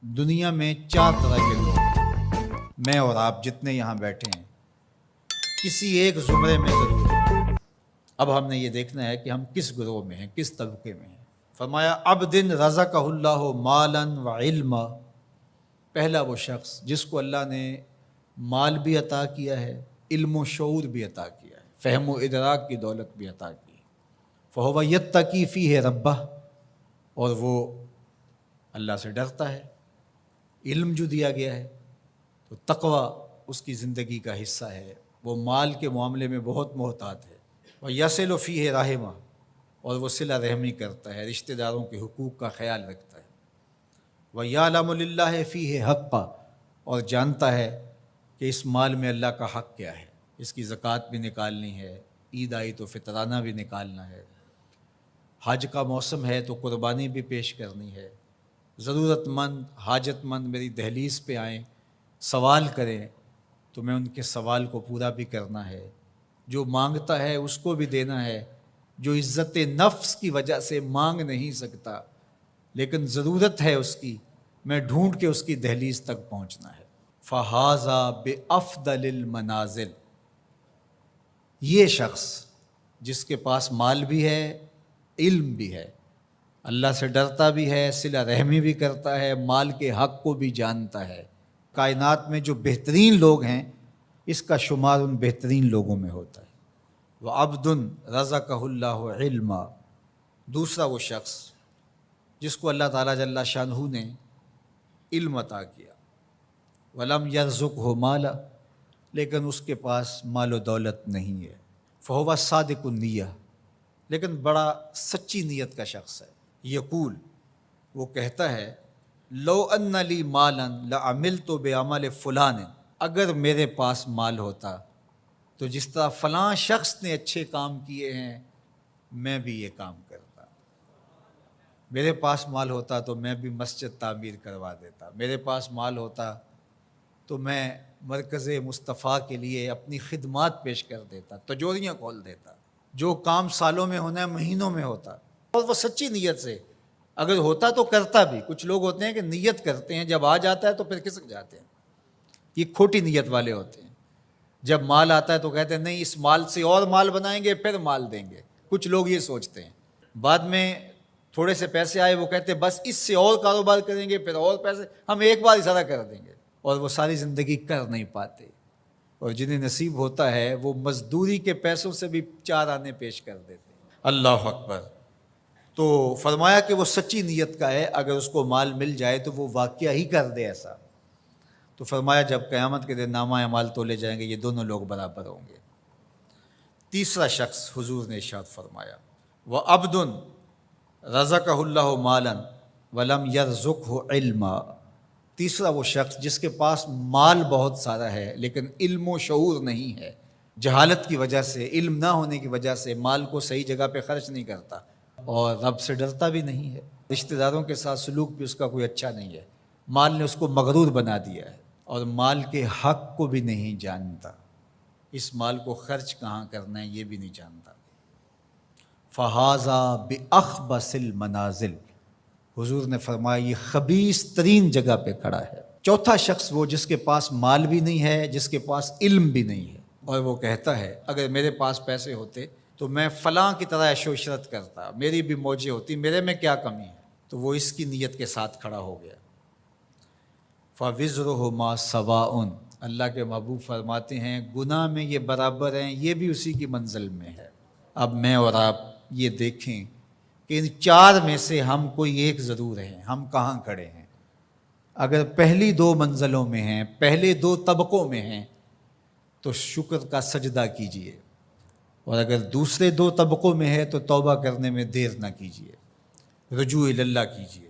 دنیا میں چار طرح کے لوگ ہیں، میں اور آپ جتنے یہاں بیٹھے ہیں کسی ایک زمرے میں ضرور ہیں۔ اب ہم نے یہ دیکھنا ہے کہ ہم کس گروہ میں ہیں، کس طبقے میں ہیں۔ فرمایا عبد رزقہ اللہ مالا و علما، پہلا وہ شخص جس کو اللہ نے مال بھی عطا کیا ہے، علم و شعور بھی عطا کیا ہے، فہم و ادراک کی دولت بھی عطا کی ہے۔ فہو یتقی فیہ ربہ، اور وہ اللہ سے ڈرتا ہے۔ علم جو دیا گیا ہے تو تقوی اس کی زندگی کا حصہ ہے، وہ مال کے معاملے میں بہت محتاط ہے۔ وَيَصِلُ فِيهِ رَحِمَهُ، اور وہ صلہ رحمی کرتا ہے، رشتہ داروں کے حقوق کا خیال رکھتا ہے۔ وَيَعْلَمُ لِلَّهِ فِيهِ حَقًّا، اور جانتا ہے کہ اس مال میں اللہ کا حق کیا ہے، اس کی زکوٰۃ بھی نکالنی ہے، عید آئی تو فطرانہ بھی نکالنا ہے، حج کا موسم ہے تو قربانی بھی پیش کرنی ہے، ضرورت مند حاجت مند میری دہلیز پہ آئیں سوال کریں تو میں ان کے سوال کو پورا بھی کرنا ہے، جو مانگتا ہے اس کو بھی دینا ہے، جو عزت نفس کی وجہ سے مانگ نہیں سکتا لیکن ضرورت ہے اس کی، میں ڈھونڈ کے اس کی دہلیز تک پہنچنا ہے۔ فَهَذَا بِأَفْضَلِ الْمَنَازِلِ، یہ شخص جس کے پاس مال بھی ہے، علم بھی ہے، اللہ سے ڈرتا بھی ہے، صلہ رحمی بھی کرتا ہے، مال کے حق کو بھی جانتا ہے، کائنات میں جو بہترین لوگ ہیں اس کا شمار ان بہترین لوگوں میں ہوتا ہے۔ وَعَبْدٌ رَزَقَهُ اللَّهُ عِلْمًا، دوسرا وہ شخص جس کو اللہ تعالیٰ جل شانہ نے علم عطا کیا، وَلَمْ يَرْزُقْهُ مَالًا، لیکن اس کے پاس مال و دولت نہیں ہے، فَهُوَ صَادِقُ النِّیَّۃِ، لیکن بڑا سچی نیت کا شخص ہے۔ یقول، وہ کہتا ہے، لو ان لی مالا لعملت بعمل فلان، اگر میرے پاس مال ہوتا تو جس طرح فلاں شخص نے اچھے کام کیے ہیں میں بھی یہ کام کرتا، میرے پاس مال ہوتا تو میں بھی مسجد تعمیر کروا دیتا، میرے پاس مال ہوتا تو میں مرکز مصطفیٰ کے لیے اپنی خدمات پیش کر دیتا، تجوریاں کھول دیتا، جو کام سالوں میں ہونا ہے مہینوں میں ہوتا۔ اور وہ سچی نیت سے اگر ہوتا تو کرتا بھی۔ کچھ لوگ ہوتے ہیں کہ نیت کرتے ہیں، جب آ جاتا ہے تو پھر کھسک جاتے ہیں، یہ کھوٹی نیت والے ہوتے ہیں۔ جب مال آتا ہے تو کہتے ہیں نہیں اس مال سے اور مال بنائیں گے پھر مال دیں گے، کچھ لوگ یہ سوچتے ہیں۔ بعد میں تھوڑے سے پیسے آئے وہ کہتے ہیں بس اس سے اور کاروبار کریں گے، پھر اور پیسے، ہم ایک بار اشارہ کر دیں گے، اور وہ ساری زندگی کر نہیں پاتے۔ اور جنہیں نصیب ہوتا ہے وہ مزدوری کے پیسوں سے بھی 4 آنے پیش کر دیتے ہیں۔ اللہ اکبر۔ تو فرمایا کہ وہ سچی نیت کا ہے، اگر اس کو مال مل جائے تو وہ واقعہ ہی کر دے ایسا۔ تو فرمایا جب قیامت کے دن نامہ اعمال تولے جائیں گے یہ دونوں لوگ برابر ہوں گے۔ تیسرا شخص حضور نے ارشاد فرمایا، وَعَبْدٌ رَزَقَهُ اللَّهُ مَالًا وَلَمْ يَرْزُقْهُ عِلْمًا، تیسرا وہ شخص جس کے پاس مال بہت سارا ہے لیکن علم و شعور نہیں ہے، جہالت کی وجہ سے، علم نہ ہونے کی وجہ سے مال کو صحیح جگہ پہ خرچ نہیں کرتا، اور رب سے ڈرتا بھی نہیں ہے، رشتہ داروں کے ساتھ سلوک بھی اس کا کوئی اچھا نہیں ہے، مال نے اس کو مغرور بنا دیا ہے، اور مال کے حق کو بھی نہیں جانتا، اس مال کو خرچ کہاں کرنا ہے یہ بھی نہیں جانتا۔ فَهَذَا بِأَخْبَثِ الْمَنَازِلِ، حضور نے فرمایا یہ خبیث ترین جگہ پہ کھڑا ہے۔ چوتھا شخص وہ جس کے پاس مال بھی نہیں ہے، جس کے پاس علم بھی نہیں ہے، اور وہ کہتا ہے اگر میرے پاس پیسے ہوتے تو میں فلاں کی طرح عیش و عشرت کرتا، میری بھی موجیں ہوتی، میرے میں کیا کمی ہے، تو وہ اس کی نیت کے ساتھ کھڑا ہو گیا۔ فَوِزْرُهُمَا سَوَاءٌ، اللہ کے محبوب فرماتے ہیں گناہ میں یہ برابر ہیں، یہ بھی اسی کی منزل میں ہے۔ اب میں اور آپ یہ دیکھیں کہ ان 4 میں سے ہم کوئی ایک ضرور ہیں، ہم کہاں کھڑے ہیں۔ اگر پہلی 2 منزلوں میں ہیں، پہلے 2 طبقوں میں ہیں تو شکر کا سجدہ کیجئے، اور اگر دوسرے 2 طبقوں میں ہے تو توبہ کرنے میں دیر نہ کیجیے، رجوع اللہ کیجیے۔